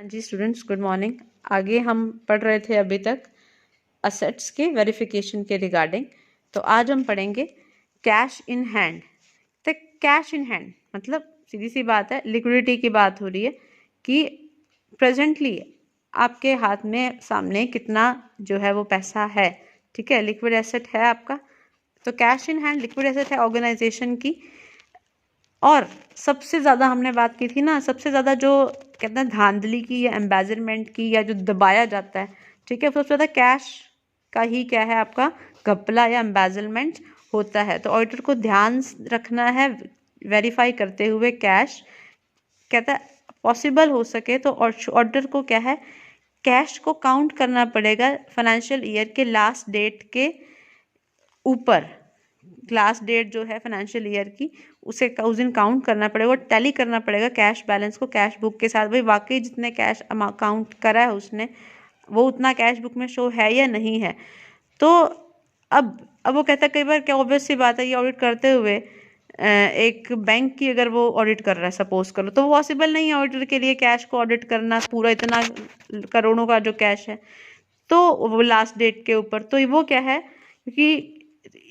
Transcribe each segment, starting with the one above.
जी students, good morning. आगे हम पढ़ रहे थे अभी तक असेट्स के वेरिफिकेशन के रिगार्डिंग। तो आज हम पढ़ेंगे कैश इन हैंड। तो कैश इन हैंड मतलब सीधी सी बात है, लिक्विडिटी की बात हो रही है कि प्रेजेंटली आपके हाथ में सामने कितना जो है वो पैसा है। ठीक है, लिक्विड एसेट है आपका। तो cash in hand liquid asset है ऑर्गेनाइजेशन की। और सबसे ज़्यादा हमने बात की थी ना, सबसे ज़्यादा जो कहते हैं धांधली की या एम्बेजरमेंट की या जो दबाया जाता है, ठीक है, सबसे ज़्यादा कैश का ही क्या है आपका घपला या एम्बेजलमेंट होता है। तो ऑडिटर को ध्यान रखना है वेरीफाई करते हुए कैश कहता है पॉसिबल हो सके तो ऑडिटर को क्या है कैश को काउंट करना पड़ेगा फाइनेंशियल ईयर के लास्ट डेट के ऊपर। लास्ट डेट जो है फाइनेंशियल ईयर की उसे उस दिन काउंट करना पड़ेगा और टैली करना पड़ेगा कैश बैलेंस को कैश बुक के साथ। भाई वाकई जितने कैश काउंट करा है उसने वो उतना कैश बुक में शो है या नहीं है। तो अब वो कहता है कई बार क्या ऑब्वियस सी बात है, ये ऑडिट करते हुए एक बैंक की अगर वो ऑडिट कर रहा है सपोज करो, तो वो पॉसिबल नहीं है ऑडिटर के लिए कैश को ऑडिट करना पूरा इतना करोड़ों का जो कैश है तो वो लास्ट डेट के ऊपर। तो वो क्या है, क्योंकि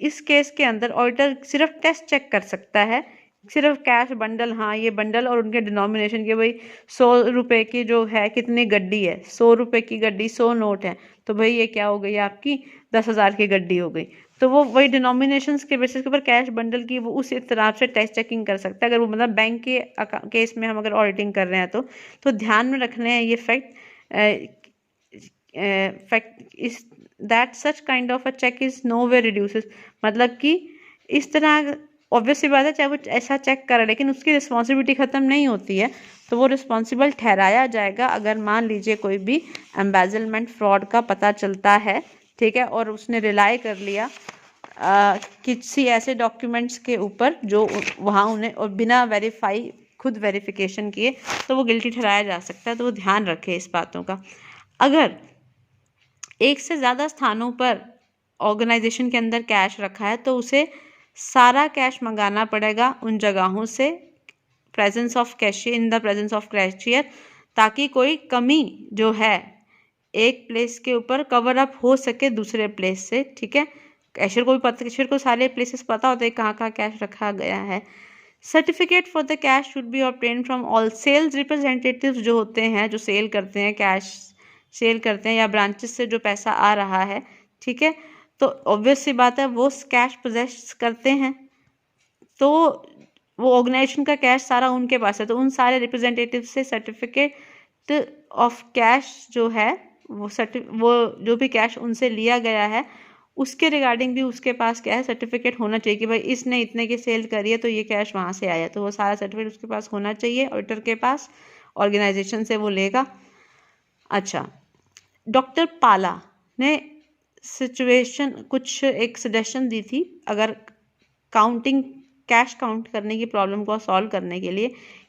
इस केस के अंदर ऑडिटर सिर्फ टेस्ट चेक कर सकता है, सिर्फ कैश बंडल, हाँ ये बंडल और उनके डिनोमिनेशन के, भाई 100 रुपए की जो है कितनी गड्डी है, 100 रुपए की गड्डी 100 नोट है, तो भाई ये क्या हो गई आपकी 10,000 की गड्डी हो गई। तो वो वही डिनोमिनेशंस के बेसिस के ऊपर कैश बंडल की वो उस तरह से टेस्ट चेकिंग कर सकता है। अगर वो मतलब बैंक के केस में हम अगर ऑडिटिंग कर रहे हैं तो ध्यान में रखने हैं ये fact is that such kind of a check is no way reduces. मतलब कि इस तरह ऑब्वियस सी बात है चाहे वो ऐसा चेक करे लेकिन उसकी रिस्पॉन्सिबिलिटी ख़त्म नहीं होती है। तो वो रिस्पॉन्सिबल ठहराया जाएगा अगर मान लीजिए कोई भी एम्बेजलमेंट फ्रॉड का पता चलता है, ठीक है, और उसने रिलाई कर लिया किसी ऐसे डॉक्यूमेंट्स के ऊपर जो वहाँ उन्हें और बिना वेरीफाई खुद वेरिफिकेशन किए, तो वो गिल्टी ठहराया जा सकता है। तो वो ध्यान रखे इस बातों का। अगर एक से ज़्यादा स्थानों पर ऑर्गेनाइजेशन के अंदर कैश रखा है तो उसे सारा कैश मंगाना पड़ेगा उन जगहों से, presence of cashier, in the presence of cashier, ताकि कोई कमी जो है एक प्लेस के ऊपर कवर अप हो सके दूसरे प्लेस से। ठीक है, कैशियर को भी पता, कैशियर को सारे प्लेसेस पता होते हैं कहाँ कहाँ कैश रखा गया है। Certificate for the cash should be obtain from all sales representatives, जो होते हैं जो सेल करते हैं, कैश सेल करते हैं या ब्रांचेस से जो पैसा आ रहा है, ठीक है, तो ऑब्वियस सी बात है वो कैश पोजेस करते हैं, तो वो ऑर्गेनाइजेशन का कैश सारा उनके पास है। तो उन सारे रिप्रेजेंटेटिव से सर्टिफिकेट ऑफ कैश जो है वो जो भी कैश उनसे लिया गया है उसके रिगार्डिंग भी उसके पास क्या है सर्टिफिकेट होना चाहिए कि भाई इसने इतने की सेल करी है तो ये कैश वहाँ से आया, तो वो सारा सर्टिफिकेट उसके पास होना चाहिए ऑडिटर के पास, ऑर्गेनाइजेशन से वो लेगा। अच्छा, डॉक्टर पाला ने सिचुएशन कुछ एक सजेशन दी थी अगर काउंटिंग कैश काउंट करने की प्रॉब्लम को सॉल्व करने के लिए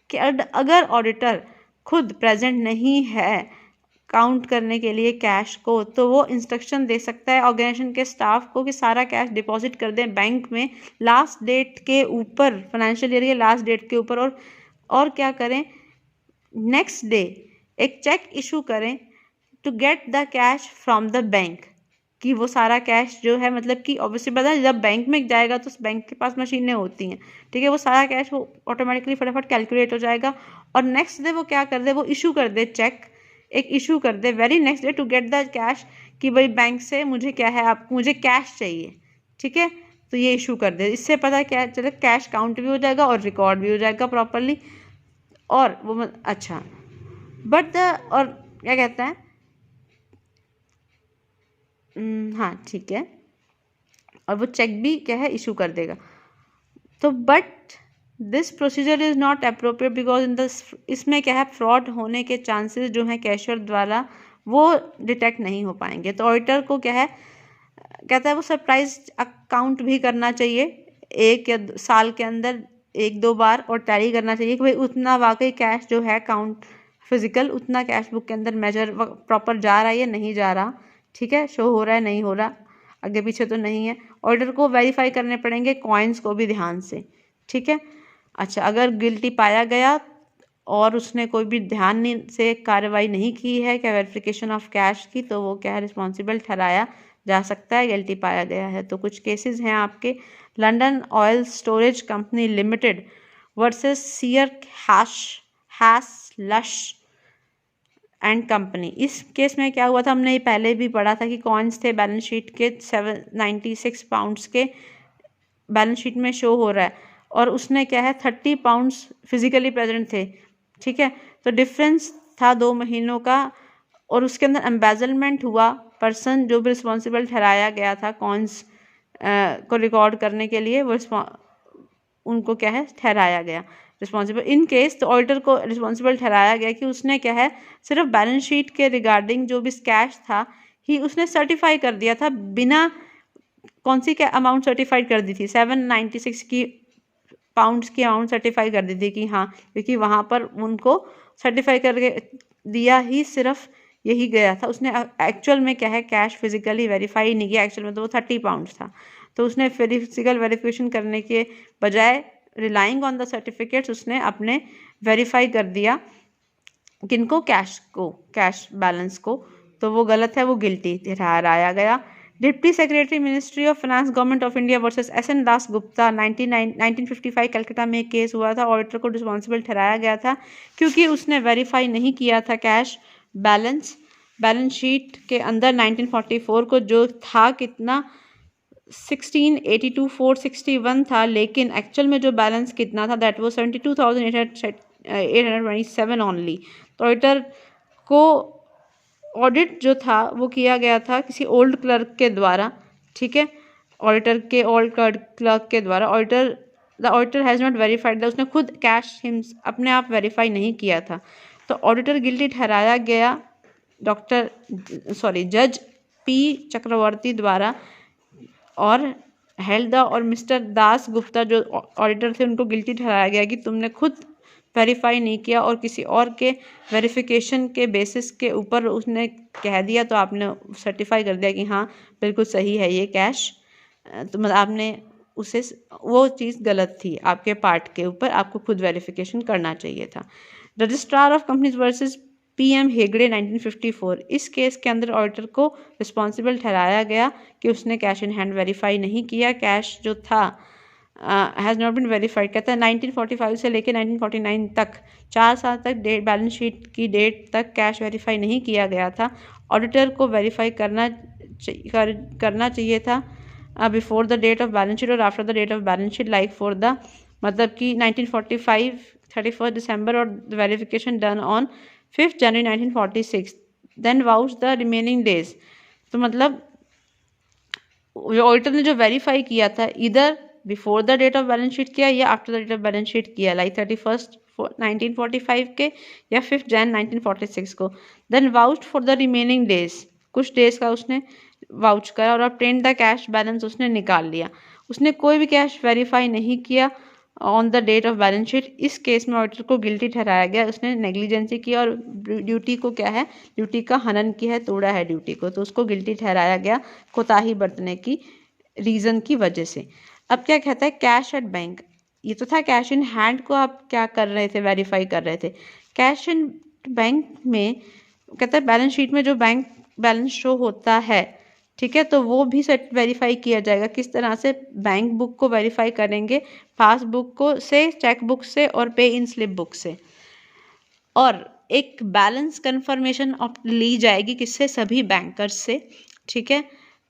कि अगर ऑडिटर खुद प्रेजेंट नहीं है काउंट करने के लिए कैश को, तो वो इंस्ट्रक्शन दे सकता है ऑर्गेनाइजेशन के स्टाफ को कि सारा कैश डिपॉजिट कर दें बैंक में लास्ट डेट के ऊपर, फाइनेंशियल ईयर के लास्ट डेट के ऊपर, और क्या करें नेक्स्ट डे एक चेक इशू करें to get the cash from the bank, कि वो सारा कैश जो है मतलब कि ऑब्वियसली पता है जब बैंक में जाएगा तो बैंक के पास मशीनें होती हैं, ठीक है, वो सारा कैश वो ऑटोमेटिकली फटाफट कैलकुलेट हो जाएगा और नेक्स्ट डे वो क्या कर दे, वो इशू कर दे चेक, एक इशू कर दे very next day to get the cash, कि भाई बैंक से मुझे क्या है, आप मुझे कैश चाहिए, ठीक है, तो ये इशू कर दे। इससे पता क्या चले कैश काउंट भी हो जाएगा और रिकॉर्ड भी हो जाएगा प्रॉपरली। और वो अच्छा बट और क्या कहता है हाँ ठीक है, और वो चेक भी क्या है इशू कर देगा। तो but this procedure is not appropriate because in the इसमें क्या है फ्रॉड होने के चांसेस जो हैं कैशियर द्वारा वो डिटेक्ट नहीं हो पाएंगे। तो ऑडिटर को क्या है कहता है वो सरप्राइज अकाउंट भी करना चाहिए एक या साल के अंदर 1-2 बार, और टैली करना चाहिए कि भाई उतना वाकई कैश जो है काउंट फिजिकल उतना कैश बुक के अंदर मेजर प्रॉपर जा रहा है या नहीं जा रहा, ठीक है, शो हो रहा है नहीं हो रहा, आगे पीछे तो नहीं है। ऑर्डर को वेरीफाई करने पड़ेंगे कॉइन्स को भी ध्यान से, ठीक है। अच्छा, अगर गिल्टी पाया गया और उसने कोई भी ध्यान से कार्रवाई नहीं की है क्या वेरिफिकेशन ऑफ कैश की, तो वो क्या है रिस्पॉन्सिबल ठहराया जा सकता है, गिल्टी पाया गया है। तो कुछ केसेस हैं आपके, London oil storage company limited versus Seear Hash and company. इस केस में क्या हुआ था, हमने पहले भी पढ़ा था कि कॉइन्स थे बैलेंस शीट के 796 पाउंड्स के बैलेंस शीट में शो हो रहा है, और उसने क्या है 30 पाउंड्स फिजिकली प्रेजेंट थे, ठीक है। तो डिफरेंस था 2 महीनों का, और उसके अंदर एम्बेजलमेंट हुआ। पर्सन जो भी रिस्पॉन्सिबल ठहराया गया था कॉइन्स को रिकॉर्ड करने के लिए, वो उनको क्या है ठहराया गया रिस्पॉन्सिबल। इन केस तो ऑडिटर को रिस्पॉन्सिबल ठहराया गया कि उसने क्या है सिर्फ बैलेंस शीट के रिगार्डिंग जो भी कैश था ही उसने सर्टिफाई कर दिया था, बिना कौन सी क्या अमाउंट सर्टिफाइड कर दी थी, 796 की पाउंड्स की अमाउंट सर्टिफाई कर दी थी कि हाँ, क्योंकि वहाँ पर उनको सर्टिफाई करके दिया ही सिर्फ यही गया था। उसने एक्चुअल में क्या है कैश फिजिकली वेरीफाई नहीं किया, एक्चुअल में तो वो 30 पाउंड्स था। तो उसने फिजिकल वेरिफिकेशन करने के बजाय रिलाइंग ऑन द सर्टिफिकेट्स उसने अपने वेरीफाई कर दिया किनको, कैश बैलेंस को, तो वो गलत है, वो गिल्टी ठहराया गया। Deputy secretary ministry of finance government of India versus S N. Das Gupta 1955 Calcutta में एक केस हुआ था। ऑडिटर को रिस्पॉन्सिबल ठहराया गया था क्योंकि उसने वेरीफाई नहीं किया था कैश बैलेंस शीट के अंदर 1944 को जो था कितना 1682,461 था, लेकिन एक्चुअल में जो बैलेंस कितना था दैट वो 72,827 ओनली। तो ऑडिटर को ऑडिट जो था वो किया गया था किसी ओल्ड क्लर्क के द्वारा, ठीक है, ऑडिटर के ओल्ड क्लर्क के द्वारा। The auditor has not verified the, उसने खुद कैश अपने आप वेरीफाई नहीं किया था। तो ऑडिटर गिल्टी ठहराया गया जज पी चक्रवर्ती द्वारा, और हेल्दा और मिस्टर दास गुप्ता जो ऑडिटर थे उनको गिल्टी ठहराया गया कि तुमने खुद वेरीफाई नहीं किया और किसी और के वेरिफिकेशन के बेसिस के ऊपर उसने कह दिया, तो आपने सर्टिफाई कर दिया कि हाँ बिल्कुल सही है ये कैश, तो मतलब आपने उसे वो चीज़ गलत थी आपके पार्ट के ऊपर, आपको खुद वेरिफिकेशन करना चाहिए था। Registrar of companies versus PM Hegde 1954, इस केस के अंदर ऑडिटर को रिस्पॉन्सिबल ठहराया गया कि उसने कैश इन हैंड वेरीफाई नहीं किया, कैश जो था हैज़ नॉट बीन वेरीफाइड। कहता है 1945 से लेकर 1949 तक 4 साल तक बैलेंस शीट की डेट तक कैश वेरीफाई नहीं किया गया था। ऑडिटर को वेरीफाई करना चाहिए था before the date of balance sheet और after the date of balance sheet, like for the मतलब कि 1945 31 दिसंबर और वेरिफिकेशन डन ऑन 5 जनवरी 1946, then vouch the remaining days. तो मतलब ऑडिटर ने जो वेरीफाई किया था इधर before the date of balance sheet किया या after the date of balance sheet किया, लाइक 31 1945 के या 5 जन 1946 को। Then vouch for the remaining days, कुछ डेज का उसने वाउच करा और ऑब्टेन द कैश बैलेंस उसने निकाल लिया। उसने कोई भी कैश वेरीफाई नहीं किया on the date of balance sheet. इस केस में ऑडिटर को गिल्टी ठहराया गया, उसने नेग्लिजेंसी की और ड्यूटी को क्या है, ड्यूटी का हनन किया है, तोड़ा है ड्यूटी को, तो उसको गिल्टी ठहराया गया कोताही बरतने की रीज़न की वजह से। अब क्या कहता है कैश एट बैंक, ये तो था कैश इन हैंड को आप क्या कर रहे थे, वेरीफाई कर रहे थे। कैश इन बैंक में कहता है बैलेंस शीट में जो बैंक बैलेंस शो होता है, ठीक है, तो वो भी वेरीफाई किया जाएगा। किस तरह से, बैंक बुक को वेरीफाई करेंगे, पासबुक को से, चेक बुक से और पे इन स्लिप बुक से, और एक बैलेंस कंफर्मेशन ली जाएगी किससे, सभी बैंकर्स से, ठीक है,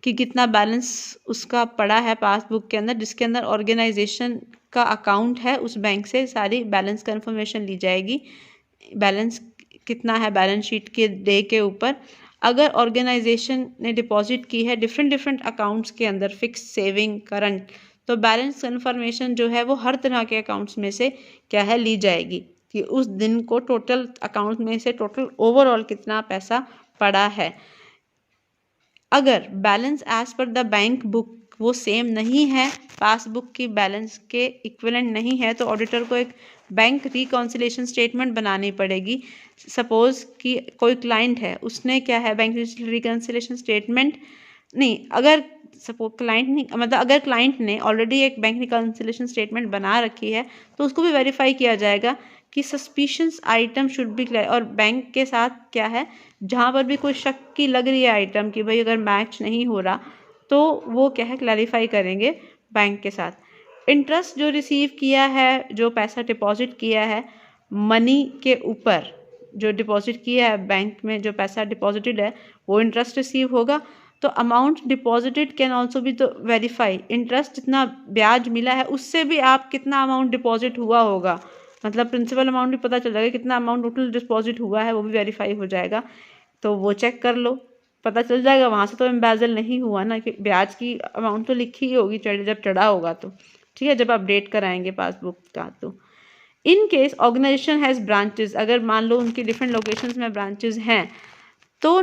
कि कितना बैलेंस उसका पड़ा है पासबुक के अंदर, जिसके अंदर ऑर्गेनाइजेशन का अकाउंट है, उस बैंक से सारी बैलेंस कंफर्मेशन ली जाएगी, बैलेंस कितना है बैलेंस शीट के डे के ऊपर। अगर ऑर्गेनाइजेशन ने डिपॉजिट की है डिफरेंट अकाउंट्स के अंदर, फिक्स, सेविंग, करंट, तो बैलेंस कंफर्मेशन जो है वो हर तरह के अकाउंट्स में से क्या है ली जाएगी कि उस दिन को टोटल अकाउंट में से टोटल ओवरऑल कितना पैसा पड़ा है। अगर balance as per the bank book वो सेम नहीं है, पासबुक की बैलेंस के इक्विवेलेंट नहीं है, तो ऑडिटर को एक बैंक रिकॉन्सिलेशन स्टेटमेंट बनानी पड़ेगी। सपोज कि कोई क्लाइंट है, उसने क्या है बैंक रिकॉन्सिलेशन स्टेटमेंट नहीं, अगर सपोज क्लाइंट नहीं, मतलब अगर क्लाइंट ने ऑलरेडी एक बैंक रिकॉन्सिलेशन स्टेटमेंट बना रखी है तो उसको भी वेरीफाई किया जाएगा कि सस्पिशियस आइटम शुड बी, और बैंक के साथ क्या है, जहाँ पर भी कोई शक की लग रही है आइटम कि भाई अगर मैच नहीं हो रहा तो वो क्या है क्लैरिफाई करेंगे बैंक के साथ। इंटरेस्ट जो रिसीव किया है, जो पैसा डिपॉजिट किया है मनी के ऊपर, जो डिपॉजिट किया है बैंक में, जो पैसा डिपॉजिटेड है वो इंटरेस्ट रिसीव होगा। तो अमाउंट डिपॉजिटेड कैन ऑल्सो भी तो वेरीफाई, इंटरेस्ट जितना ब्याज मिला है उससे भी आप कितना अमाउंट डिपॉजिट हुआ होगा, मतलब प्रिंसिपल अमाउंट भी पता चल जाएगा, कितना अमाउंट टोटल डिपॉजिट हुआ है वो भी वेरीफाई हो जाएगा। तो वो चेक कर लो, पता चल जाएगा वहाँ से तो एम्बेजल नहीं हुआ ना, कि ब्याज की अमाउंट तो लिखी ही होगी जब चढ़ा होगा तो, ठीक है, जब अपडेट कराएंगे पासबुक का। तो in case organisation has branches, अगर मान लो उनकी डिफरेंट लोकेशंस में ब्रांचेस हैं तो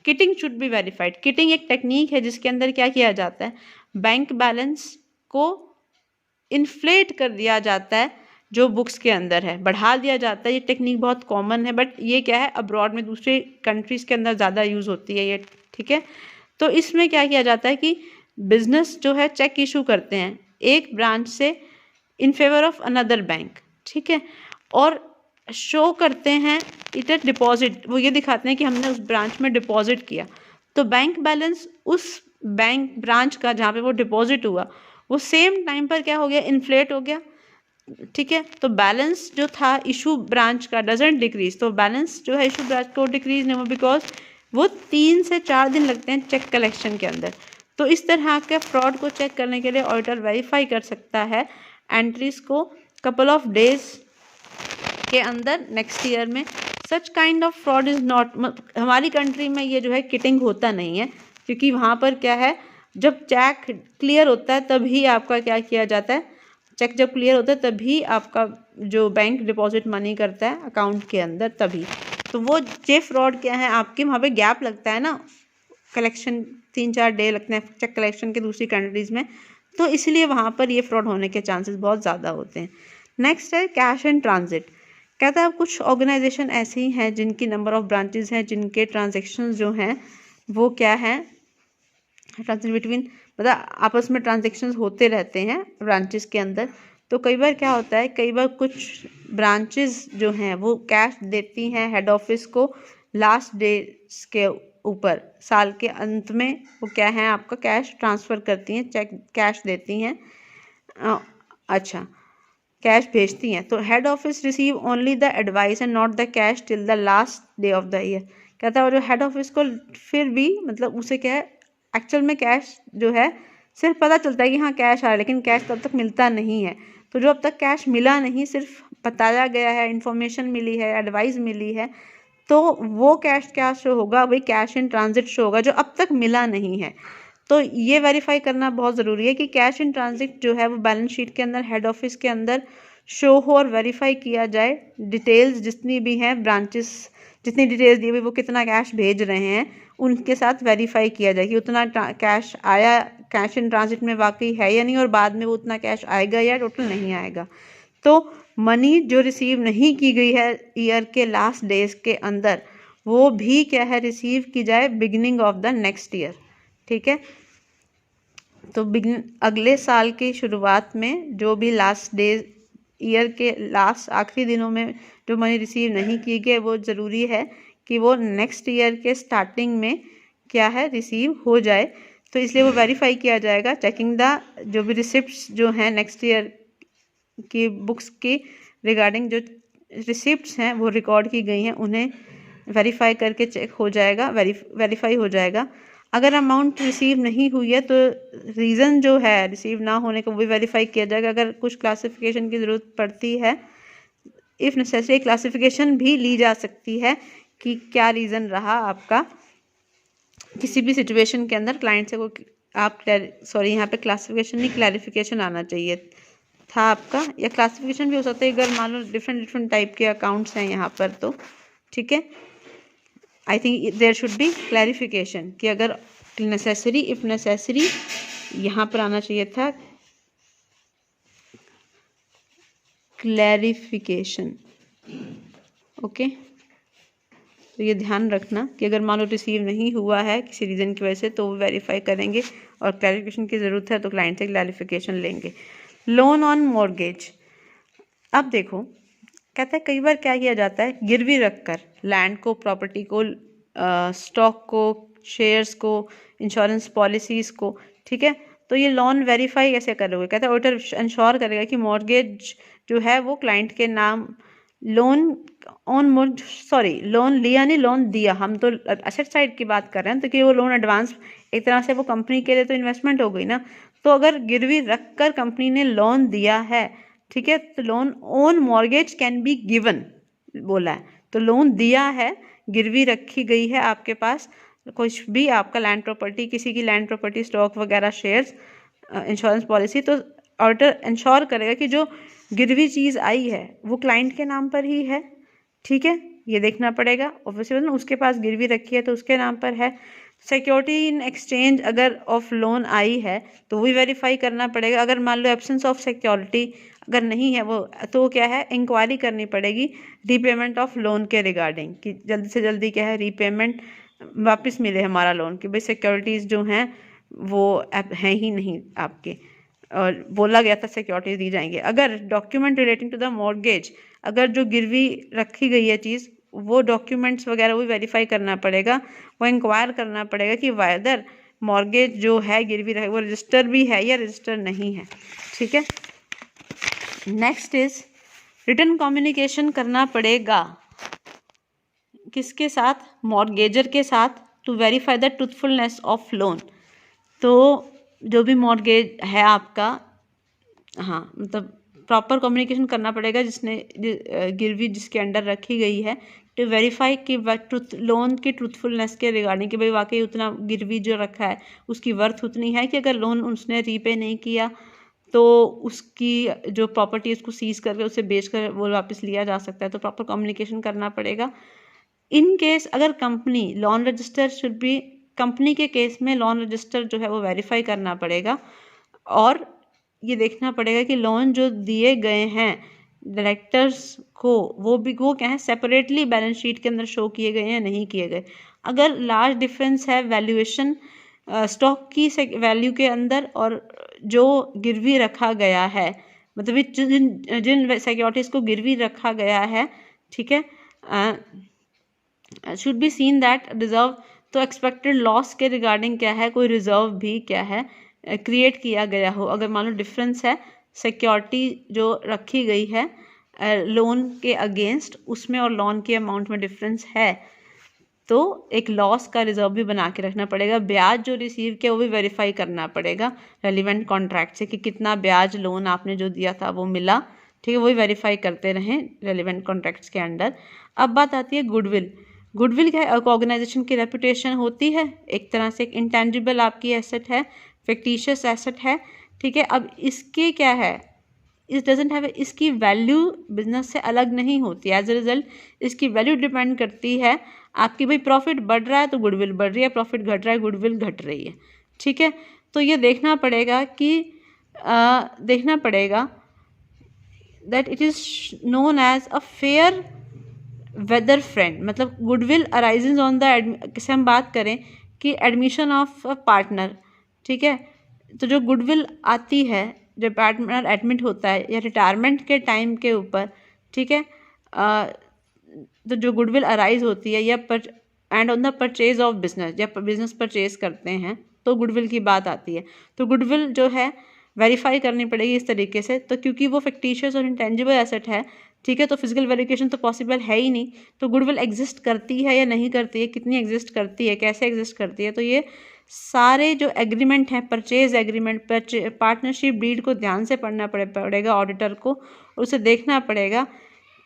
kiting should be verified. Kiting एक टेक्निक है जिसके अंदर क्या किया जाता है, बैंक बैलेंस को इन्फ्लेट कर दिया जाता है, जो बुक्स के अंदर है बढ़ा दिया जाता है। ये टेक्निक बहुत कॉमन है, बट ये क्या है अब्रॉड में दूसरे कंट्रीज़ के अंदर ज़्यादा यूज़ होती है ये, ठीक है। तो इसमें क्या किया जाता है कि बिजनेस जो है चेक इशू करते हैं एक ब्रांच से in favour of another bank, ठीक है, और शो करते हैं इट डिपॉजिट, वो ये दिखाते हैं कि हमने उस ब्रांच में डिपॉजिट किया। तो बैंक बैलेंस उस बैंक ब्रांच का जहाँ पे वो डिपॉजिट हुआ वो सेम टाइम पर क्या हो गया, इन्फ्लेट हो गया, ठीक है। तो बैलेंस जो था इशू ब्रांच का डजेंट डिक्रीज, तो बैलेंस जो है इशू ब्रांच को डिक्रीज नहीं हुआ, बिकॉज वो 3 से 4 दिन लगते हैं चेक कलेक्शन के अंदर। तो इस तरह के फ्रॉड को चेक करने के लिए ऑडिटर वेरीफाई कर सकता है एंट्रीज को कपल ऑफ डेज के अंदर नेक्स्ट ईयर में। सच kind of fraud is not, हमारी कंट्री में ये जो है किटिंग होता नहीं है, क्योंकि वहाँ पर क्या है जब चेक क्लियर होता है तभी आपका क्या किया जाता है, चेक जब क्लियर होता है तभी आपका जो बैंक डिपॉजिट मनी करता है अकाउंट के अंदर तभी। तो वो ये फ्रॉड क्या है, आपके वहाँ पे गैप लगता है ना, कलेक्शन 3-4 डे लगते हैं चेक कलेक्शन के दूसरी कंट्रीज़ में, तो इसलिए वहाँ पर ये फ्रॉड होने के चांसेस बहुत ज़्यादा होते हैं। नेक्स्ट है कैश इन ट्रांजिट। कहता है अब कुछ ऑर्गेनाइजेशन ऐसी ही हैं जिनकी नंबर ऑफ ब्रांचेज हैं, जिनके ट्रांजेक्शन्स जो हैं वो क्या है, ट्रांजिट बिटवीन, मतलब आपस में ट्रांजेक्शन्स होते रहते हैं ब्रांचेस के अंदर। तो कई बार क्या होता है, कई बार कुछ ब्रांचेस जो हैं वो कैश देती हैं हेड ऑफिस को लास्ट डेज के ऊपर, साल के अंत में वो क्या है आपका कैश ट्रांसफ़र करती हैं, चेक कैश देती हैं, अच्छा कैश भेजती हैं। तो head office receive only the advice and not the cash till the last day of the year. कहता है और जो हेड ऑफिस को फिर भी मतलब उसे क्या है एक्चुअल में कैश जो है सिर्फ पता चलता है कि हाँ कैश आ रहा है, लेकिन कैश तब तक मिलता नहीं है। तो जो अब तक कैश मिला नहीं, सिर्फ बताया गया है, इन्फॉर्मेशन मिली है, एडवाइस मिली है, तो वो कैश क्या शो होगा, वही कैश इन ट्रांजिट शो होगा जो अब तक मिला नहीं है। तो ये वेरीफाई करना बहुत ज़रूरी है कि कैश इन ट्रांजिट जो है वो बैलेंस शीट के अंदर हेड ऑफिस के अंदर शो हो और वेरीफाई किया जाए। डिटेल्स जितनी भी हैं ब्रांचेस जितनी डिटेल्स दी हुई वो कितना कैश भेज रहे हैं उनके साथ वेरीफाई किया जाए कि उतना कैश आया, कैश इन ट्रांजिट में वाकई है या नहीं, और बाद में वो उतना कैश आएगा या टोटल नहीं आएगा। तो मनी जो रिसीव नहीं की गई है ईयर के लास्ट डेज के अंदर वो भी क्या है रिसीव की जाए beginning of the next year, ठीक है। तो अगले साल की शुरुआत में जो भी लास्ट डेज ईयर के लास्ट आखिरी दिनों में जो मनी रिसीव नहीं की गई वो ज़रूरी है कि वो नेक्स्ट ईयर के स्टार्टिंग में क्या है रिसीव हो जाए। तो इसलिए वो वेरीफाई किया जाएगा, चेकिंग द जो भी रिसिप्ट्स जो हैं नेक्स्ट ईयर की बुक्स की रिगार्डिंग जो रिसिप्ट्स हैं वो रिकॉर्ड की गई हैं उन्हें वेरीफाई करके चेक हो जाएगा, वेरीफाई हो जाएगा। अगर अमाउंट रिसीव नहीं हुई है तो रीज़न जो है रिसीव ना होने का वो भी वेरीफाई किया जाएगा। अगर कुछ क्लासिफिकेशन की ज़रूरत पड़ती है, इफ़ नेसेसरी क्लासिफिकेशन भी ली जा सकती है कि क्या रीज़न रहा आपका किसी भी सिचुएशन के अंदर क्लाइंट से कोई आप सॉरी यहाँ पे क्लासिफिकेशन नहीं क्लैरिफिकेशन आना चाहिए था आपका, या क्लासिफिकेशन भी हो सकता है अगर मान लो डिफरेंट टाइप के अकाउंट्स हैं यहाँ पर, तो ठीक है। I think there should be clarification कि अगर नेसेसरी इफ़ नेसेसरी यहाँ पर आना चाहिए था क्लैरिफिकेशन, ओके। तो ये ध्यान रखना कि अगर मान लो रिसीव नहीं हुआ है किसी रीज़न की वजह से तो वो वेरीफाई करेंगे और क्लैरिफिकेशन की ज़रूरत है तो क्लाइंट से क्लैरिफिकेशन लेंगे। लोन ऑन मॉर्गेज, अब देखो कहता है कई बार क्या किया जाता है, गिरवी रखकर लैंड को, प्रॉपर्टी को, स्टॉक को, शेयर्स को, इंश्योरेंस पॉलिसीज़ को, ठीक है। तो ये लोन वेरीफाई कैसे करोगे, कहता है ऑडिटर इंश्योर करेगा कि मॉर्गेज जो है वो क्लाइंट के नाम, लोन लोन लिया नहीं, लोन दिया, हम तो एसेट साइड की बात कर रहे हैं, तो कि वो लोन एडवांस एक तरह से वो कंपनी के लिए तो इन्वेस्टमेंट हो गई ना। तो अगर गिरवी रख कर कंपनी ने लोन दिया है, ठीक है, तो loan on mortgage can be given बोला है, तो लोन दिया है, गिरवी रखी गई है आपके पास कुछ भी, आपका लैंड प्रॉपर्टी, किसी की लैंड प्रॉपर्टी, स्टॉक वगैरह, शेयर्स, इंश्योरेंस पॉलिसी, तो ऑडिटर इंश्योर करेगा कि जो गिरवी चीज़ आई है वो क्लाइंट के नाम पर ही है, ठीक है, ये देखना पड़ेगा ऑब्वियसली ना, उसके पास गिरवी रखी है तो उसके नाम पर है। सिक्योरिटी इन एक्सचेंज अगर ऑफ लोन आई है तो वही वेरीफाई करना पड़ेगा। अगर मान लो एब्सेंस ऑफ सिक्योरिटी अगर नहीं है वो, तो क्या है, इंक्वायरी करनी पड़ेगी रीपेमेंट ऑफ लोन के रिगार्डिंग, कि जल्दी से जल्दी क्या है रीपेमेंट वापस मिले हमारा लोन, कि भाई सिक्योरिटीज़ जो हैं वो हैं ही नहीं आपके, और बोला गया था सिक्योरिटीज दी जाएंगे। अगर document relating to the mortgage, अगर जो गिरवी रखी गई है चीज़, वो डॉक्यूमेंट्स वगैरह वो वेरीफाई करना पड़ेगा, वो इंक्वायर करना पड़ेगा कि वायदर मॉर्गेज जो है गिरवी रहे वो रजिस्टर भी है या रजिस्टर नहीं है, ठीक है। नेक्स्ट इज रिटन कम्युनिकेशन करना पड़ेगा किसके साथ, मॉर्गेजर के साथ, to verify the truthfulness of loan. तो जो भी मॉर्गेज है आपका, हाँ मतलब प्रॉपर कम्युनिकेशन करना पड़ेगा जिसने गिरवी जिसके अंडर रखी गई है, टू वेरीफाई कि लोन की ट्रूथफुलनेस के रिगार्डिंग, कि भाई वाकई उतना गिरवी जो रखा है उसकी वर्थ उतनी है कि अगर लोन उसने रीपे नहीं किया तो उसकी जो प्रॉपर्टी उसको सीज करके उसे बेचकर वो वापस लिया जा सकता है। तो प्रॉपर कम्युनिकेशन करना पड़ेगा। इन केस अगर company loan register should be, company के केस में लोन रजिस्टर जो है वो वेरीफाई करना पड़ेगा, और ये देखना पड़ेगा कि लोन जो दिए गए हैं डायरेक्टर्स को, वो क्या है, सेपरेटली बैलेंस शीट के अंदर शो किए गए या नहीं किए गए। अगर लार्ज डिफरेंस है वैल्यूएशन स्टॉक की वैल्यू के अंदर और जो गिरवी रखा गया है, मतलब जिन सिक्योरिटीज़ को गिरवी रखा गया है, ठीक है, should be seen that reserve, तो एक्सपेक्टेड लॉस के रिगार्डिंग क्या है, कोई रिजर्व भी क्या है क्रिएट किया गया हो। अगर मान लो डिफरेंस है सिक्योरिटी जो रखी गई है लोन के अगेंस्ट, उसमें और लोन के अमाउंट में डिफरेंस है, तो एक लॉस का रिजर्व भी बना के रखना पड़ेगा। ब्याज जो रिसीव किया वो भी वेरीफाई करना पड़ेगा रेलिवेंट कॉन्ट्रैक्ट से, कि कितना ब्याज लोन आपने जो दिया था वो मिला, ठीक है, वही वेरीफाई करते रहें रेलिवेंट कॉन्ट्रैक्ट्स के अंडर। अब बात आती है गुडविल। गुडविल क्या है, ऑर्गेनाइजेशन की रेपुटेशन होती है, एक तरह से एक इंटेंजिबल आपकी एसेट है, फिक्टिशियस एसेट है, ठीक है। अब इसके क्या है, इस डजेंट हैव, इसकी वैल्यू बिजनेस से अलग नहीं होती। एज ए रिजल्ट इसकी वैल्यू डिपेंड करती है आपकी, भाई प्रॉफिट बढ़ रहा है तो गुडविल बढ़ रही है, प्रॉफिट घट रहा है गुडविल घट रही है, ठीक है। तो ये देखना पड़ेगा कि देखना पड़ेगा that it is known as a fair weather friend, मतलब गुडविल अराइजेज ऑन द, किसे हम बात करें कि एडमिशन ऑफ अ पार्टनर, ठीक है। तो जो गुडविल आती है जब पार्टनर एडमिट होता है या रिटायरमेंट के टाइम के ऊपर, ठीक है, तो जो गुडविल अराइज होती है, या and on the purchase of business, जब बिजनेस परचेज करते हैं तो गुडविल की बात आती है। तो गुडविल जो है वेरीफाई करनी पड़ेगी इस तरीके से, तो क्योंकि वो फिक्टिशियस और इंटेंजिबल एसेट है, ठीक है, तो फिजिकल वेरिफिकेशन तो पॉसिबल है ही नहीं, तो गुडविल एग्जिस्ट करती है या नहीं करती है, कितनी एग्जिस्ट करती है, कैसे एग्जिस्ट करती है, तो ये सारे जो एग्रीमेंट हैं, परचेज एग्रीमेंट, पार्टनरशिप डीड को ध्यान से पढ़ना पड़ेगा ऑडिटर को, और उसे देखना पड़ेगा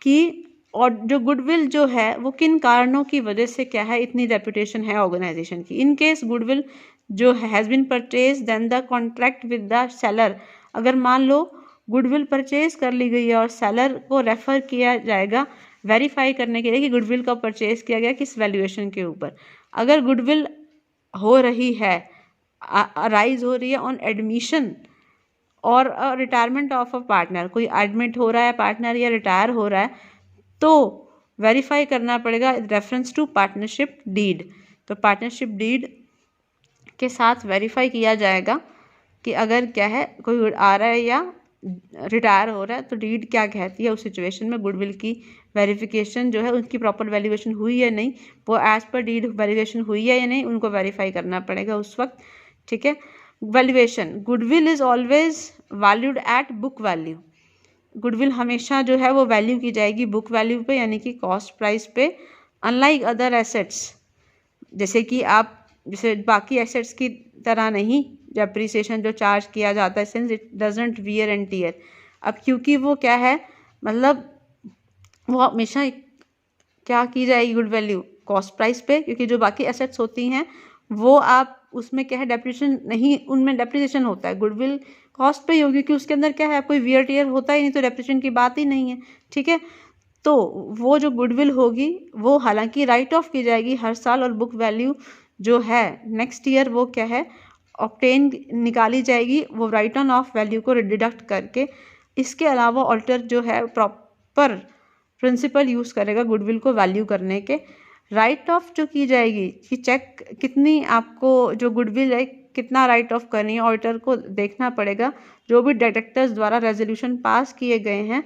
कि और जो गुडविल जो है वो किन कारणों की वजह से क्या है इतनी रेपुटेशन है ऑर्गेनाइजेशन की। इन केस गुडविल जो has been purchase then the contract with the seller, अगर मान लो गुडविल परचेज कर ली गई है और सेलर को रेफर किया जाएगा वेरीफाई करने के लिए कि गुडविल का परचेज किया गया किस वैल्यूएशन के ऊपर। अगर गुडविल हो रही है, अराइज हो रही है ऑन एडमिशन और रिटायरमेंट ऑफ अ पार्टनर, कोई एडमिट हो रहा है पार्टनर या रिटायर हो रहा है, तो वेरीफाई करना पड़ेगा रेफरेंस टू पार्टनरशिप डीड। तो पार्टनरशिप डीड के साथ वेरीफाई किया जाएगा कि अगर क्या है कोई आ रहा है या रिटायर हो रहा है, तो डीड क्या कहती है उस सिचुएशन में गुडविल की वेरिफिकेशन जो है उनकी प्रॉपर वैल्यूएशन हुई है नहीं, वो एज पर डीड वैल्यूएशन हुई है या नहीं, उनको वेरीफाई करना पड़ेगा उस वक्त। ठीक है, valuation, goodwill is always valued at book value. Goodwill हमेशा जो है वो वैल्यू की जाएगी बुक वैल्यू पे, यानी कि कॉस्ट प्राइस पे, अनलाइक अदर एसेट्स, जैसे बाकी एसेट्स की तरह नहीं, डेप्रिसिएशन जो चार्ज किया जाता है, since it doesn't wear and tear. अब क्योंकि वो क्या है, मतलब वो हमेशा क्या की जाएगी गुड वैल्यू कॉस्ट प्राइस पे, क्योंकि जो बाकी एसेट्स होती हैं वो आप उसमें क्या है डेप्रिसिएशन नहीं, उनमें डेप्रिसिएशन होता है, गुडविल कॉस्ट पे ही होगी क्योंकि उसके अंदर क्या है कोई वियर टीयर होता ही नहीं, तो डेप्रिसिएशन की बात ही नहीं है। ठीक है, तो वो जो गुडविल होगी वो हालांकि राइट ऑफ की जाएगी हर साल, और बुक वैल्यू जो है नेक्स्ट ईयर वो क्या है ऑब्टेन निकाली जाएगी, वो राइट ऑन ऑफ वैल्यू को डिडक्ट करके। इसके अलावा ऑडिटर जो है प्रॉपर प्रिंसिपल यूज़ करेगा गुडविल को वैल्यू करने के। राइट ऑफ जो की जाएगी कि चेक कितनी आपको जो गुडविल है कितना राइट ऑफ करनी है, ऑडिटर को देखना पड़ेगा जो भी डायरेक्टर्स द्वारा रेजोल्यूशन पास किए गए हैं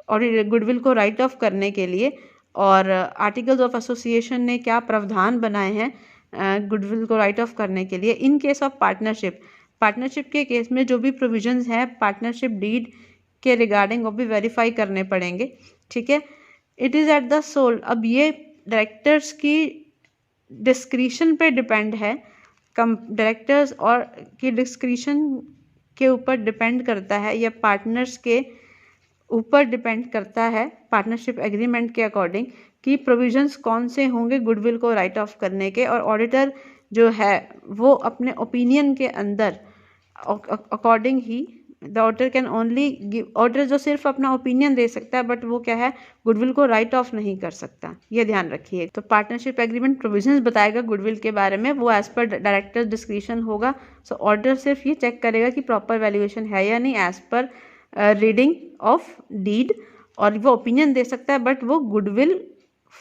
और गुडविल को राइट ऑफ करने के लिए, और आर्टिकल्स ऑफ एसोसिएशन ने क्या प्रावधान बनाए हैं गुडविल को राइट ऑफ करने के लिए। इन केस ऑफ पार्टनरशिप के केस में जो भी प्रोविजंस हैं पार्टनरशिप डीड के रिगार्डिंग वो भी वेरीफाई करने पड़ेंगे। ठीक है, it is at the sole, अब ये डायरेक्टर्स की डिस्क्रिशन पे डिपेंड है, डायरेक्टर्स और की डिस्क्रिशन के ऊपर डिपेंड करता है या पार्टनर्स के ऊपर डिपेंड करता है पार्टनरशिप एग्रीमेंट के अकॉर्डिंग कि प्रोविजंस कौन से होंगे गुडविल को राइट ऑफ करने के। और ऑडिटर जो है वो अपने ओपिनियन के अंदर according he the auditor can only give, auditor जो सिर्फ अपना ओपिनियन दे सकता है बट वो क्या है गुडविल को राइट ऑफ नहीं कर सकता, ये ध्यान रखिए। तो पार्टनरशिप एग्रीमेंट प्रोविजंस बताएगा गुडविल के बारे में, वो एज पर डायरेक्टर डिस्क्रिशन होगा। सो ऑडिटर सिर्फ ये चेक करेगा कि प्रॉपर वैल्यूएशन है या नहीं as per reading of deed, और वो ओपिनियन दे सकता है बट वो गुडविल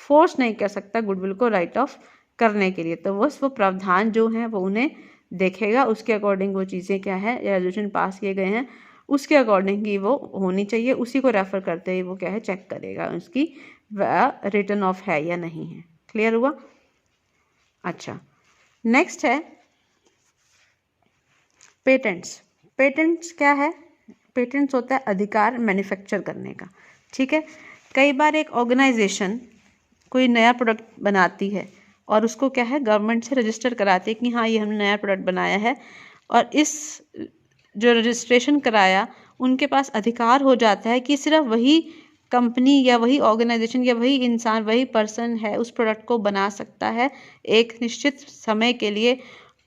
फोर्स नहीं कर सकता गुडविल को राइट ऑफ करने के लिए। तो वो प्रावधान जो हैं वो उन्हें देखेगा, उसके अकॉर्डिंग वो चीज़ें क्या है रेजोल्यूशन पास किए गए हैं उसके अकॉर्डिंग ही वो होनी चाहिए, उसी को रेफर करते ही वो क्या है चेक करेगा उसकी रिटर्न ऑफ है या नहीं है। क्लियर हुआ? अच्छा, नेक्स्ट है पेटेंट्स। पेटेंट्स क्या है? पेटेंट्स होता है अधिकार मैन्युफैक्चर करने का। ठीक है, कई बार एक ऑर्गेनाइजेशन कोई नया प्रोडक्ट बनाती है और उसको क्या है गवर्नमेंट से रजिस्टर कराती है कि हाँ ये हमने नया प्रोडक्ट बनाया है, और इस जो रजिस्ट्रेशन कराया उनके पास अधिकार हो जाता है कि सिर्फ वही कंपनी या वही ऑर्गेनाइजेशन या वही इंसान वही पर्सन है उस प्रोडक्ट को बना सकता है एक निश्चित समय के लिए,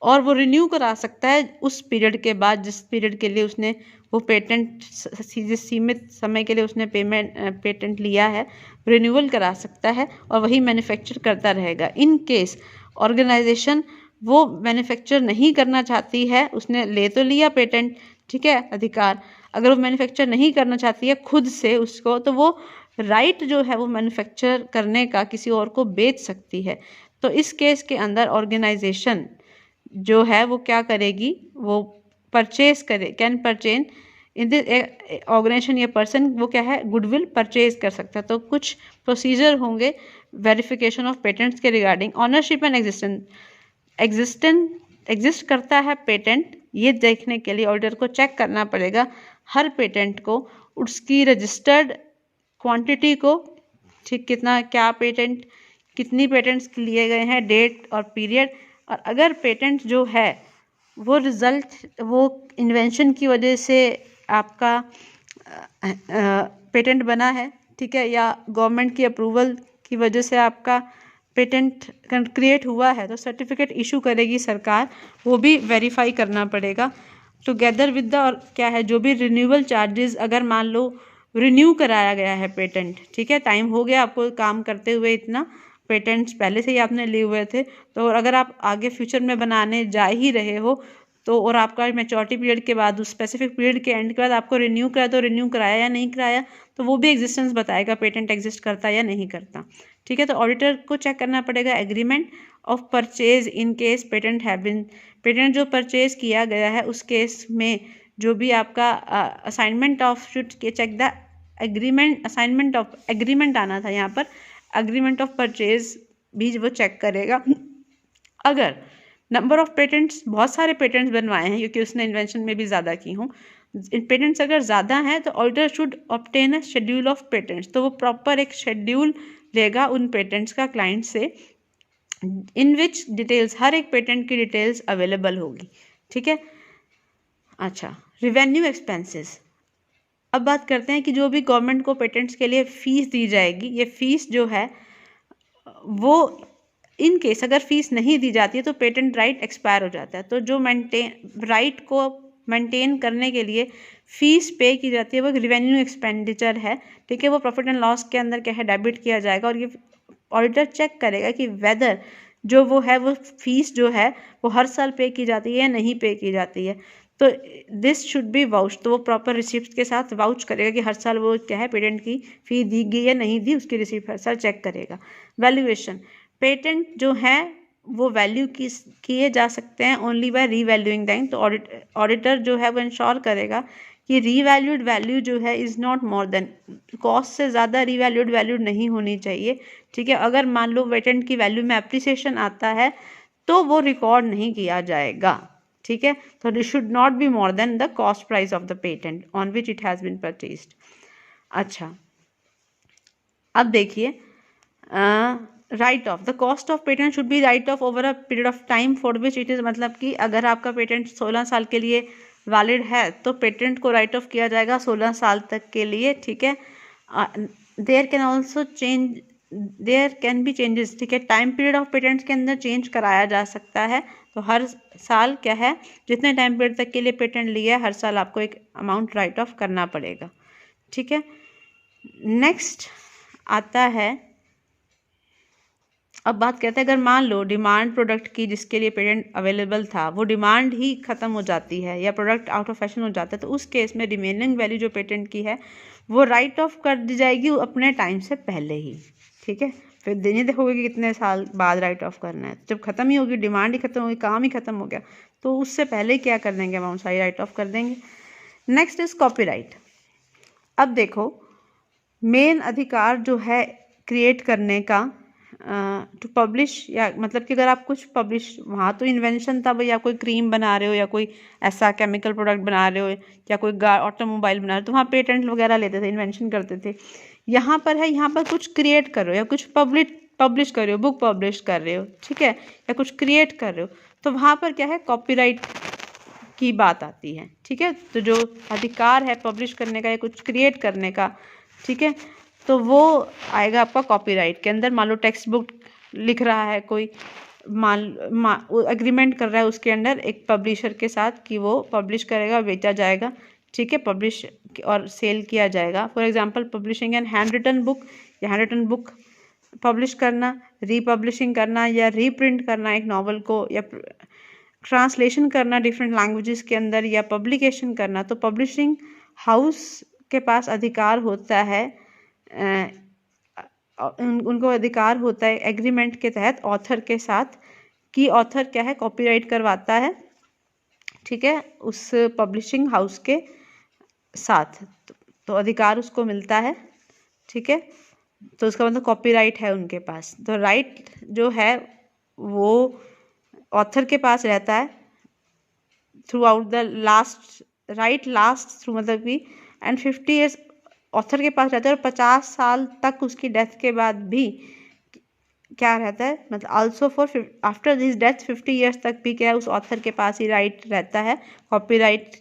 और वो रिन्यू करा सकता है उस पीरियड के बाद जिस पीरियड के लिए उसने वो पेटेंट जिस सीमित समय के लिए उसने पेटेंट लिया है रिन्यूअल करा सकता है और वही मैन्युफैक्चर करता रहेगा। इन केस ऑर्गेनाइजेशन वो मैन्युफैक्चर नहीं करना चाहती है, उसने ले तो लिया पेटेंट, ठीक है अधिकार, अगर वो मैन्युफैक्चर नहीं करना चाहती है खुद से उसको, तो वो राइट जो है वो मैन्युफैक्चर करने का किसी और को बेच सकती है। तो इस केस के अंदर ऑर्गेनाइजेशन जो है वो क्या करेगी, वो परचेज करे, can purchase in this organisation या पर्सन वो क्या है गुडविल परचेज कर सकता है। तो कुछ प्रोसीजर होंगे वेरिफिकेशन ऑफ पेटेंट्स के रिगार्डिंग। ऑनरशिप एंड एग्जिस्ट करता है पेटेंट, ये देखने के लिए ऑडिटर को चेक करना पड़ेगा हर पेटेंट को, उसकी रजिस्टर्ड क्वांटिटी को, ठीक कितना क्या पेटेंट कितनी पेटेंट्स लिए गए हैं, डेट और पीरियड, और अगर पेटेंट जो है वो रिज़ल्ट वो इन्वेंशन की वजह से आपका पेटेंट बना है, ठीक है, या गवर्नमेंट की अप्रूवल की वजह से आपका पेटेंट क्रिएट हुआ है, तो सर्टिफिकेट इशू करेगी सरकार, वो भी वेरीफाई करना पड़ेगा टुगेदर विद द, और क्या है जो भी रिन्यूअल चार्जेस, अगर मान लो रिन्यू कराया गया है पेटेंट, ठीक है, टाइम हो गया आपको काम करते हुए, इतना पेटेंट्स पहले से ही आपने लिए हुए थे, तो अगर आप आगे फ्यूचर में बनाने जा ही रहे हो तो, और आपका मैच्योरिटी पीरियड के बाद उस स्पेसिफिक पीरियड के एंड के बाद आपको रिन्यू कराया, तो रिन्यू कराया या नहीं कराया, तो वो भी एग्जिस्टेंस बताएगा पेटेंट एग्जिस्ट करता है या नहीं करता। ठीक है, तो ऑडिटर को चेक करना पड़ेगा agreement of purchase in case patent have been, patent जो परचेज किया गया है उस केस में जो भी आपका assignment of should check the agreement, assignment of agreement आना था यहाँ पर, एग्रीमेंट ऑफ परचेज भी वो चेक करेगा। अगर नंबर ऑफ पेटेंट्स, बहुत सारे पेटेंट्स बनवाए हैं क्योंकि उसने इन्वेंशन में भी ज़्यादा की हूँ, पेटेंट्स अगर ज़्यादा हैं तो auditor should obtain a schedule of patents, तो वो प्रॉपर एक शेड्यूल लेगा उन पेटेंट्स का क्लाइंट से, इन विच डिटेल्स, हर एक पेटेंट की डिटेल्स अवेलेबल होगी। ठीक है। अच्छा, रिवेन्यू एक्सपेंसेस। अब बात करते हैं कि जो भी गवर्नमेंट को पेटेंट्स के लिए फ़ीस दी जाएगी, ये फ़ीस जो है वो इन केस अगर फीस नहीं दी जाती है तो पेटेंट राइट एक्सपायर हो जाता है। तो जो राइट को मेंटेन करने के लिए फीस पे की जाती है वो रिवेन्यू एक्सपेंडिचर है। ठीक है, वो प्रॉफिट एंड लॉस के अंदर क्या है, डेबिट किया जाएगा, और ये ऑडिटर चेक करेगा कि वेदर जो वो है वो फीस जो है वो हर साल पे की जाती है या नहीं पे की जाती है। तो दिस शुड बी वाउच, तो वो प्रॉपर रिसिप्ट के साथ वाउच करेगा कि हर साल वो क्या है पेटेंट की फ़ी दी गई या नहीं दी, उसकी रिसिप्ट हर साल चेक करेगा। वैल्यूएशन, पेटेंट जो है वो वैल्यू किए जा सकते हैं ओनली बाय रीवैल्यूइंग दैम। तो ऑडिटर जो है वो इंश्योर करेगा कि रीवैल्यूड वैल्यू जो है is not more than, cost से ज़्यादा रीवैल्यूड वैल्यू नहीं होनी चाहिए। ठीक है, अगर मान लो पेटेंट की वैल्यू में अप्रिसिएशन आता है तो वो रिकॉर्ड नहीं किया जाएगा। ठीक है, तो this should not be more than the cost price of the patent on which it has been purchased. अच्छा, अब देखिए write off, the cost of patent should be write off over a period of time for which it is, मतलब कि अगर आपका patent 16 साल के लिए वैलिड है तो पेटेंट को राइट ऑफ किया जाएगा 16 साल तक के लिए। ठीक है, there can also change, there can be changes. ठीक है, टाइम पीरियड ऑफ पेटेंट्स के अंदर चेंज कराया जा सकता है। तो हर साल क्या है, जितने टाइम पीरियड तक के लिए पेटेंट लिया है हर साल आपको एक अमाउंट राइट ऑफ करना पड़ेगा। ठीक है, नेक्स्ट आता है, अब बात करते हैं अगर मान लो डिमांड प्रोडक्ट की जिसके लिए पेटेंट अवेलेबल था वो डिमांड ही ख़त्म हो जाती है या प्रोडक्ट आउट ऑफ फैशन हो जाता है, तो उस केस में रिमेनिंग वैल्यू जो पेटेंट की है वो राइट ऑफ कर दी जाएगी अपने टाइम से पहले ही। ठीक है, फिर नहीं देखोगे कि कितने साल बाद राइट ऑफ करना है, जब ख़त्म ही होगी, डिमांड ही ख़त्म होगी, काम ही ख़त्म हो गया, तो उससे पहले क्या कर देंगे, अमाउंट सारी राइट ऑफ कर देंगे। Next is copyright. अब देखो, मेन अधिकार जो है क्रिएट करने का टू पब्लिश, या मतलब कि अगर आप कुछ पब्लिश, वहाँ तो इन्वेंशन था भाई, आप कोई क्रीम बना रहे हो या कोई ऐसा केमिकल प्रोडक्ट बना रहे हो या कोई ऑटोमोबाइल बना रहे हो तो वहाँ पेटेंट वगैरह लेते थे, इन्वेंशन करते थे। यहाँ पर है, यहाँ पर कुछ क्रिएट कर रहे हो या कुछ पब्लिश कर रहे हो, बुक पब्लिश कर रहे हो, ठीक है, या कुछ क्रिएट कर रहे हो, तो वहाँ पर क्या है, कॉपीराइट की बात आती है। ठीक है, तो जो अधिकार है पब्लिश करने का या कुछ क्रिएट करने का, ठीक है, तो वो आएगा आपका कॉपीराइट के अंदर। मान लो टेक्स्ट बुक लिख रहा है कोई, एग्रीमेंट कर रहा है उसके अंदर एक पब्लिशर के साथ कि वो पब्लिश करेगा, बेचा जाएगा। ठीक है, पब्लिश और सेल किया जाएगा। For example publishing an hand written book, या हैंड रिटन बुक पब्लिश करना, रीपब्लिशिंग करना या रीप्रिंट करना एक नॉवल को, या ट्रांसलेशन करना डिफरेंट लैंग्वेजेस के अंदर, या पब्लिकेशन करना। तो पब्लिशिंग हाउस के पास अधिकार होता है, उनको अधिकार होता है एग्रीमेंट के तहत ऑथर के साथ कि ऑथर क्या है, कॉपीराइट करवाता है, ठीक है, उस पब्लिशिंग हाउस के साथ, तो अधिकार उसको मिलता है। ठीक है, तो उसका मतलब कॉपीराइट है उनके पास। तो राइट जो है वो ऑथर के पास रहता है through out the last, right last through, मतलब कि एंड 50 ईयर्स ऑथर के पास रहता है, और 50 साल तक उसकी डेथ के बाद भी क्या रहता है, मतलब also for after this death 50 years तक भी क्या है, उस ऑथर के पास ही राइट रहता है, कॉपीराइट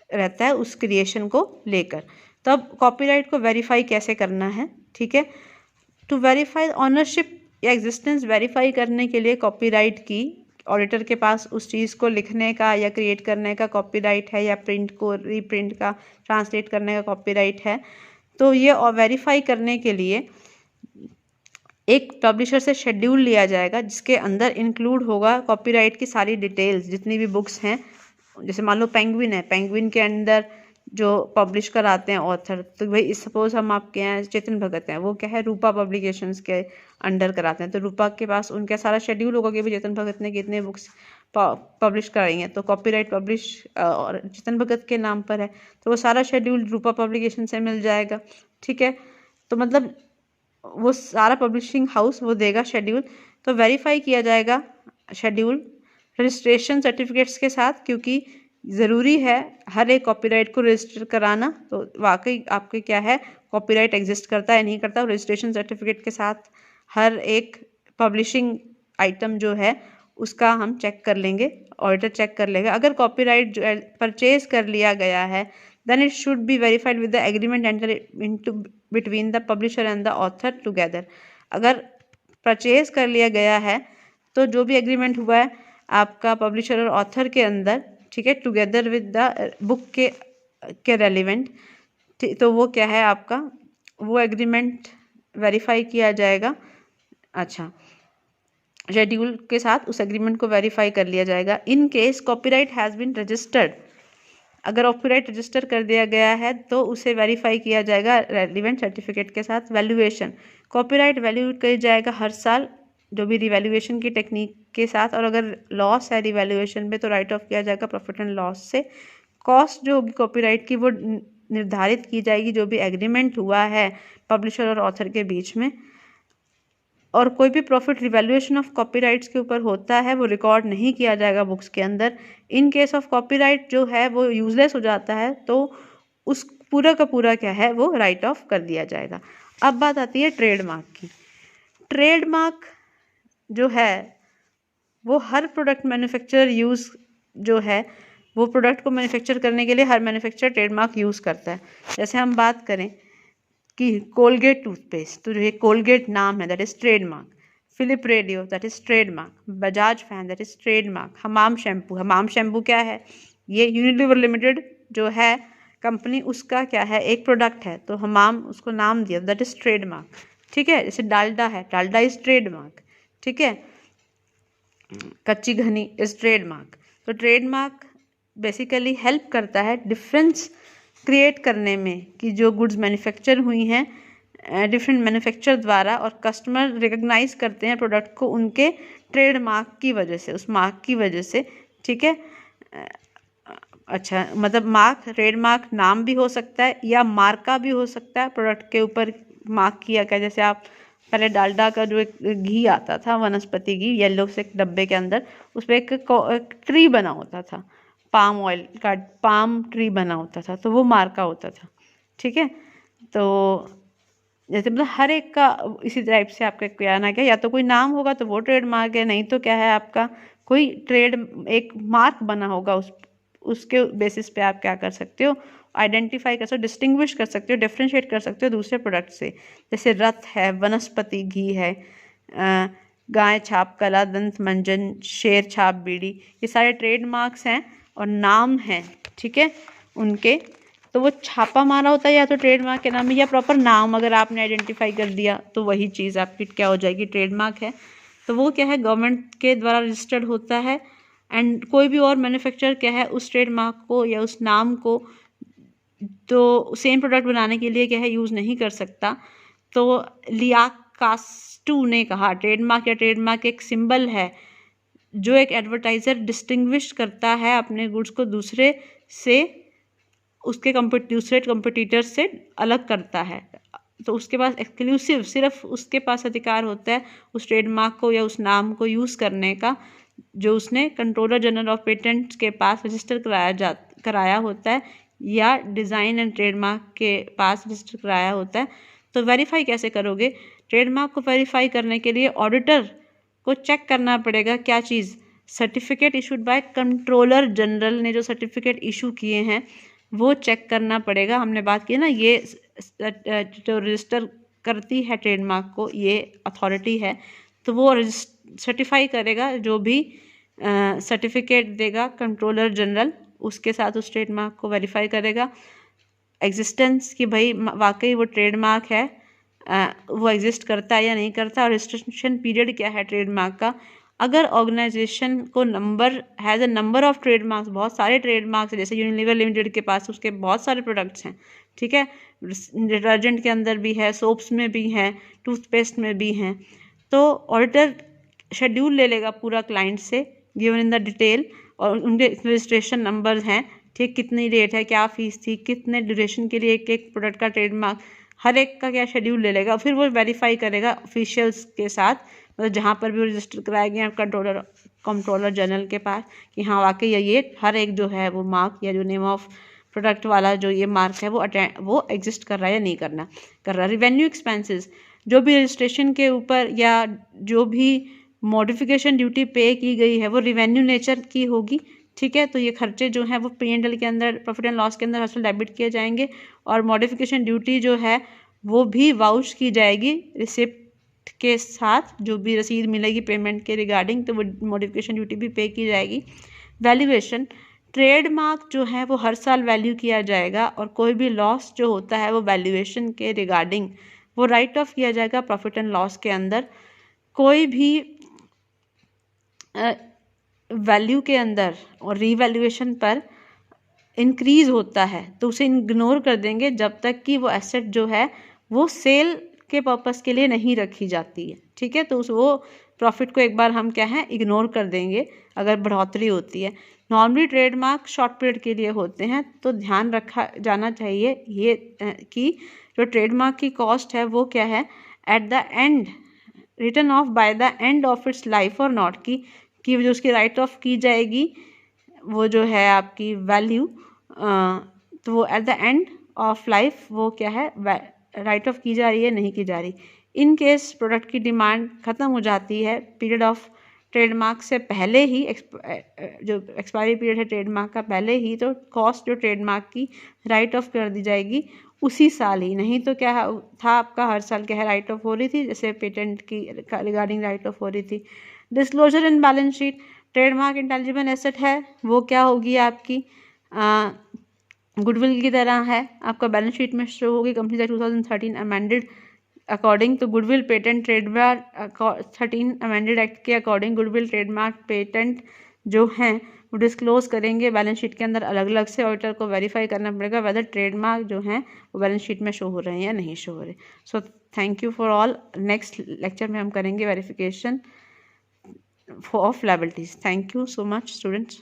रहता है उस क्रिएशन को लेकर। तो अब कॉपीराइट को वेरीफाई कैसे करना है, ठीक है, टू वेरीफाई ऑनरशिप या एग्जिस्टेंस वेरीफाई करने के लिए कॉपीराइट की ऑडिटर के पास उस चीज़ को लिखने का या क्रिएट करने का कॉपीराइट है, या प्रिंट को रीप्रिंट का, ट्रांसलेट करने का कॉपीराइट है। तो ये वेरीफाई करने के लिए एक पब्लिशर से शेड्यूल लिया जाएगा जिसके अंदर इंक्लूड होगा कॉपीराइट की सारी डिटेल्स, जितनी भी बुक्स हैं। जैसे मान लो पेंगुइन है, पेंगुइन के अंदर जो पब्लिश कराते हैं ऑथर, तो भाई सपोज हम आपके यहाँ चेतन भगत हैं, वो क्या है रूपा पब्लिकेशंस के अंडर कराते हैं, तो रूपा के पास उनका सारा शेड्यूल होगा कि भाई चेतन भगत ने कितने बुक्स पब्लिश कराएंगे। तो कॉपीराइट पब्लिश और चेतन भगत के नाम पर है तो वो सारा शेड्यूल रूपा पब्लिकेशन से मिल जाएगा। ठीक है, तो मतलब वो सारा पब्लिशिंग हाउस वो देगा शेड्यूल, तो वेरीफाई किया जाएगा शेड्यूल रजिस्ट्रेशन सर्टिफिकेट्स के साथ, क्योंकि ज़रूरी है हर एक कॉपीराइट को रजिस्टर कराना। तो वाकई आपके क्या है कॉपीराइट एग्जिस्ट करता है नहीं करता, रजिस्ट्रेशन सर्टिफिकेट के साथ हर एक पब्लिशिंग आइटम जो है उसका हम चेक कर लेंगे, ऑडिटर चेक कर लेगा। अगर कॉपीराइट परचेज कर लिया गया है then it should be verified with the agreement entered into between the publisher and the author together। अगर परचेज कर लिया गया है तो जो भी एग्रीमेंट हुआ है आपका पब्लिशर और ऑथर के अंदर, ठीक है, टुगेदर विद द बुक के रेलिवेंट, तो वो क्या है आपका वो एग्रीमेंट वेरीफाई किया जाएगा। अच्छा, शेड्यूल के साथ उस एग्रीमेंट को वेरीफाई कर लिया जाएगा। In case copyright has been registered, अगर कॉपीराइट रजिस्टर कर दिया गया है तो उसे वेरीफाई किया जाएगा रेलिवेंट सर्टिफिकेट के साथ। वैल्यूएशन, कॉपीराइट वैल्यू किया जाएगा हर साल जो भी रिवैल्यूएशन की टेक्निक के साथ, और अगर लॉस है रिवैल्यूएशन में तो राइट ऑफ किया जाएगा प्रॉफिट एंड लॉस से। कॉस्ट जो होगी कॉपीराइट की वो निर्धारित की जाएगी जो भी एग्रीमेंट हुआ है पब्लिशर और ऑथर के बीच में, और कोई भी प्रॉफिट रिवैल्यूएशन ऑफ कॉपीराइट्स के ऊपर होता है वो रिकॉर्ड नहीं किया जाएगा बुक्स के अंदर। इन केस ऑफ कॉपीराइट जो है वो यूजलेस हो जाता है तो उस पूरा का पूरा क्या है वो राइट ऑफ कर दिया जाएगा। अब बात आती है ट्रेडमार्क की। ट्रेडमार्क जो है वो हर प्रोडक्ट मैन्युफैक्चरर यूज़ जो है वो प्रोडक्ट को मैन्युफैक्चर करने के लिए हर मैन्युफैक्चरर ट्रेडमार्क यूज़ करता है। जैसे हम बात करें कि कोलगेट टूथपेस्ट, तो जो ये कोलगेट नाम है that is trademark, Philip radio that is trademark, Bajaj fan that is trademark, Hamam shampoo क्या है ये यूनिलीवर लिमिटेड जो है कंपनी उसका क्या है एक प्रोडक्ट है तो हमाम उसको नाम दिया दैट इज़ ट्रेडमार्क। ठीक है, जैसे डालडा है, डालडा इज़ ट्रेडमार्क। ठीक है, कच्ची घनी इज़ ट्रेडमार्क। तो ट्रेडमार्क बेसिकली हेल्प करता है डिफरेंस क्रिएट करने में कि जो गुड्स मैन्युफैक्चर हुई हैं डिफरेंट मैन्युफैक्चर द्वारा और कस्टमर रिकग्नाइज करते हैं प्रोडक्ट को उनके ट्रेडमार्क की वजह से, उस मार्क की वजह से। ठीक है, अच्छा मतलब मार्क ट्रेडमार्क नाम भी हो सकता है या मार्का भी हो सकता है, प्रोडक्ट के ऊपर मार्क किया गया। जैसे आप पहले डालडा का जो एक घी आता था वनस्पति घी येलो से डब्बे के अंदर, उस पर एक ट्री बना होता था, पाम ऑयल का पाम ट्री बना होता था तो वो मार्का होता था। ठीक है, तो जैसे मतलब हर एक का इसी टाइप से आपका क्या ना क्या या तो कोई नाम होगा तो वो ट्रेडमार्क है, नहीं तो क्या है आपका कोई ट्रेड एक मार्क बना होगा उसके बेसिस पे आप क्या कर सकते हो आइडेंटिफाई कर सकते हो, डिस्टिंग्विश कर सकते हो, डिफ्रेंशिएट कर सकते हो दूसरे प्रोडक्ट से। जैसे रथ है, वनस्पति घी है, गाय छाप कला दंत मंजन, शेर छाप बीड़ी, ये सारे ट्रेडमार्क्स हैं और नाम हैं। ठीक है, उनके तो वो छापा मारा होता है या तो ट्रेडमार्क के नाम में या प्रॉपर नाम अगर आपने आइडेंटिफाई कर दिया तो वही चीज़ आपकी क्या हो जाएगी ट्रेडमार्क है। तो वो क्या है गवर्नमेंट के द्वारा रजिस्टर्ड होता है एंड कोई भी और मैन्युफैक्चरर क्या है उस ट्रेडमार्क को या उस नाम को तो सेम प्रोडक्ट बनाने के लिए क्या है यूज़ नहीं कर सकता। तो लियाक कास्टू ने कहा ट्रेडमार्क या ट्रेडमार्क एक सिंबल है जो एक एडवर्टाइज़र डिस्टिंग्विश करता है अपने गुड्स को दूसरे से उसके दूसरे कंपटीटर से अलग करता है। तो उसके पास एक्सक्लूसिव सिर्फ उसके पास अधिकार होता है उस ट्रेडमार्क को या उस नाम को यूज़ करने का जो उसने कंट्रोलर जनरल ऑफ पेटेंट्स के पास रजिस्टर कराया होता है या डिज़ाइन एंड ट्रेडमार्क के पास रजिस्टर कराया होता है। तो वेरीफाई कैसे करोगे? ट्रेडमार्क को वेरीफाई करने के लिए ऑडिटर को चेक करना पड़ेगा क्या चीज़, certificate issued by controller general ने जो सर्टिफिकेट इशू किए हैं वो चेक करना पड़ेगा। हमने बात की ना ये जो रजिस्टर करती है ट्रेडमार्क को ये अथॉरिटी है तो वो सर्टिफाई करेगा जो भी सर्टिफिकेट देगा कंट्रोलर जनरल उसके साथ उस ट्रेडमार्क को वेरीफाई करेगा एग्जिस्टेंस कि भाई वाकई वो ट्रेडमार्क है वो एग्जिस्ट करता है या नहीं करता और रजिस्ट्रेशन पीरियड क्या है ट्रेडमार्क का। अगर ऑर्गेनाइजेशन को has a number of trademarks, बहुत सारे ट्रेडमार्क्स जैसे यूनिलीवर लिमिटेड के पास उसके बहुत सारे प्रोडक्ट्स हैं। ठीक है, डिटर्जेंट के अंदर भी है, सोप्स में भी हैं, टूथपेस्ट में भी हैं। तो ऑडिटर शेड्यूल ले लेगा पूरा क्लाइंट से गिवन इन द डिटेल, और उनके रजिस्ट्रेशन नंबर हैं, ठीक, कितनी रेट है, क्या फीस थी, कितने ड्यूरेशन के लिए एक एक प्रोडक्ट का ट्रेडमार्क, हर एक का क्या शेड्यूल ले लेगा, फिर वो वेरीफाई करेगा ऑफिशियल्स के साथ, मतलब जहाँ पर भी वो रजिस्टर कराया गया कंट्रोलर जनरल के पास कि हाँ वाकई ये हर एक जो है वो मार्क या जो नेम ऑफ प्रोडक्ट वाला जो ये मार्क है वो एग्जिस्ट कर रहा है या नहीं कर रहा। रिवेन्यू एक्सपेंसेस, जो भी रजिस्ट्रेशन के ऊपर या जो भी मॉडिफिकेशन ड्यूटी पे की गई है वो रिवेन्यू नेचर की होगी, ठीक है। तो ये खर्चे जो हैं वो P&L के अंदर, प्रॉफिट एंड लॉस के अंदर हर साल डेबिट किए जाएंगे, और मॉडिफिकेशन ड्यूटी जो है वो भी वाउच की जाएगी रिसिप्ट के साथ, जो भी रसीद मिलेगी पेमेंट के रिगार्डिंग, तो वो मॉडिफिकेशन ड्यूटी भी पे की जाएगी। वैल्यूएशन, ट्रेडमार्क जो है वो हर साल वैल्यू किया जाएगा, और कोई भी लॉस जो होता है वो वैल्यूएशन के रिगार्डिंग वो राइट ऑफ किया जाएगा प्रॉफिट एंड लॉस के अंदर। कोई भी वैल्यू के अंदर और रीवैल्यूएशन पर इंक्रीज होता है तो उसे इग्नोर कर देंगे जब तक कि वो एसेट जो है वो सेल के पर्पस के लिए नहीं रखी जाती है, ठीक है। तो वो प्रॉफिट को एक बार हम क्या है इग्नोर कर देंगे अगर बढ़ोतरी होती है। नॉर्मली ट्रेडमार्क शॉर्ट पीरियड के लिए होते हैं, तो ध्यान रखा जाना चाहिए ये कि जो ट्रेडमार्क की कॉस्ट है वो क्या है, at the end return of by the end of its life और नॉट, की जो उसकी राइट ऑफ की जाएगी वो जो है आपकी वैल्यू, तो वो at the end of life वो क्या है राइट ऑफ की जा रही है नहीं की जा रही। इन केस प्रोडक्ट की डिमांड ख़त्म हो जाती है पीरियड ऑफ ट्रेडमार्क से पहले ही, जो एक्सपायरी पीरियड है ट्रेडमार्क का पहले ही, तो कॉस्ट जो ट्रेडमार्क की राइट ऑफ कर दी जाएगी उसी साल ही। नहीं तो क्या था आपका हर साल क्या है राइट ऑफ हो रही थी, जैसे पेटेंट की रिगार्डिंग राइट ऑफ हो रही थी। Disclosure in balance sheet, trademark intelligible asset है वो क्या होगी आपकी गुडविल की तरह है, आपका बैलेंस शीट में शो होगी। कंपनी एक्ट 2013 अमेंडेड अकॉर्डिंग, तो goodwill patent trademark 13 amended act के अकॉर्डिंग गुडविल ट्रेडमार्क पेटेंट जो हैं वो डिस्क्लोज करेंगे बैलेंस शीट के अंदर अलग अलग से। ऑडिटर को वेरीफाई करना पड़ेगा वेदर ट्रेडमार्क जो हैं वो बैलेंस शीट में शो हो रहे हैं या नहीं शो हो रहे। So thank you for all. Next lecture में हम करेंगे verification of liabilities. Thank you so much students.